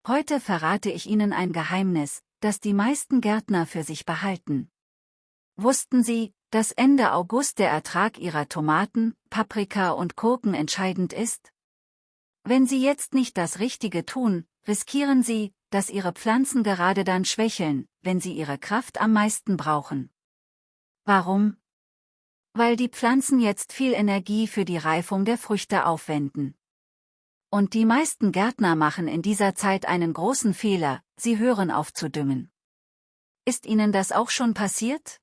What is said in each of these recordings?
Heute verrate ich Ihnen ein Geheimnis, das die meisten Gärtner für sich behalten. Wussten Sie, dass Ende August der Ertrag Ihrer Tomaten, Paprika und Gurken entscheidend ist? Wenn Sie jetzt nicht das Richtige tun, riskieren Sie, dass Ihre Pflanzen gerade dann schwächeln, wenn sie ihre Kraft am meisten brauchen. Warum? Weil die Pflanzen jetzt viel Energie für die Reifung der Früchte aufwenden. Und die meisten Gärtner machen in dieser Zeit einen großen Fehler, sie hören auf zu düngen. Ist Ihnen das auch schon passiert?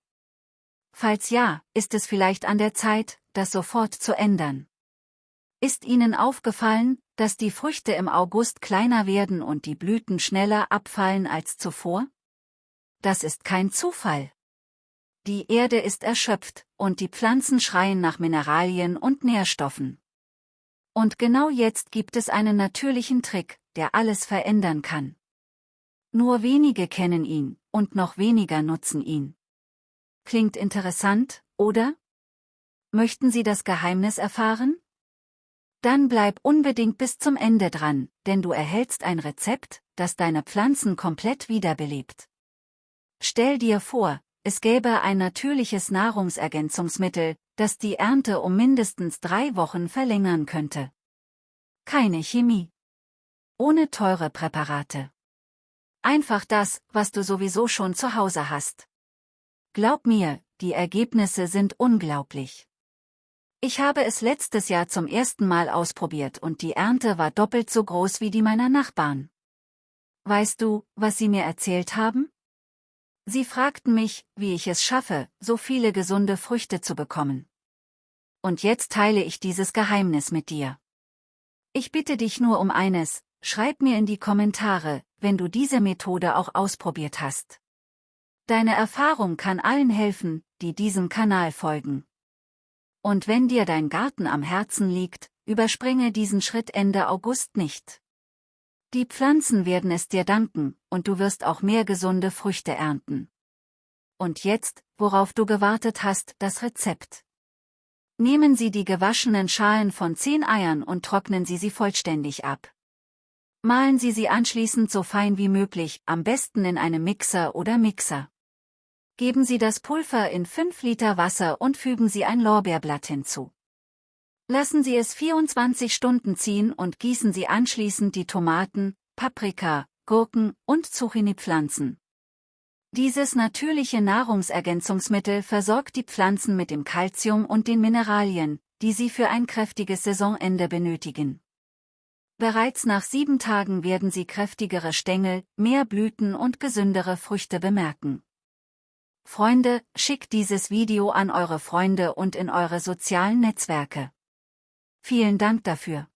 Falls ja, ist es vielleicht an der Zeit, das sofort zu ändern. Ist Ihnen aufgefallen, dass die Früchte im August kleiner werden und die Blüten schneller abfallen als zuvor? Das ist kein Zufall. Die Erde ist erschöpft, und die Pflanzen schreien nach Mineralien und Nährstoffen. Und genau jetzt gibt es einen natürlichen Trick, der alles verändern kann. Nur wenige kennen ihn, und noch weniger nutzen ihn. Klingt interessant, oder? Möchten Sie das Geheimnis erfahren? Dann bleib unbedingt bis zum Ende dran, denn du erhältst ein Rezept, das deine Pflanzen komplett wiederbelebt. Stell dir vor, es gäbe ein natürliches Nahrungsergänzungsmittel, das die Ernte um mindestens 3 Wochen verlängern könnte. Keine Chemie. Ohne teure Präparate. Einfach das, was du sowieso schon zu Hause hast. Glaub mir, die Ergebnisse sind unglaublich. Ich habe es letztes Jahr zum ersten Mal ausprobiert und die Ernte war doppelt so groß wie die meiner Nachbarn. Weißt du, was sie mir erzählt haben? Sie fragten mich, wie ich es schaffe, so viele gesunde Früchte zu bekommen. Und jetzt teile ich dieses Geheimnis mit dir. Ich bitte dich nur um eines, schreib mir in die Kommentare, wenn du diese Methode auch ausprobiert hast. Deine Erfahrung kann allen helfen, die diesem Kanal folgen. Und wenn dir dein Garten am Herzen liegt, überspringe diesen Schritt Ende August nicht. Die Pflanzen werden es dir danken, und du wirst auch mehr gesunde Früchte ernten. Und jetzt, worauf du gewartet hast, das Rezept. Nehmen Sie die gewaschenen Schalen von 10 Eiern und trocknen Sie vollständig ab. Mahlen Sie sie anschließend so fein wie möglich, am besten in einem Mixer oder Mixer. Geben Sie das Pulver in 5 Liter Wasser und fügen Sie ein Lorbeerblatt hinzu. Lassen Sie es 24 Stunden ziehen und gießen Sie anschließend die Tomaten, Paprika, Gurken und Zucchini-Pflanzen. Dieses natürliche Nahrungsergänzungsmittel versorgt die Pflanzen mit dem Kalzium und den Mineralien, die sie für ein kräftiges Saisonende benötigen. Bereits nach 7 Tagen werden Sie kräftigere Stängel, mehr Blüten und gesündere Früchte bemerken. Freunde, schickt dieses Video an eure Freunde und in eure sozialen Netzwerke. Vielen Dank dafür.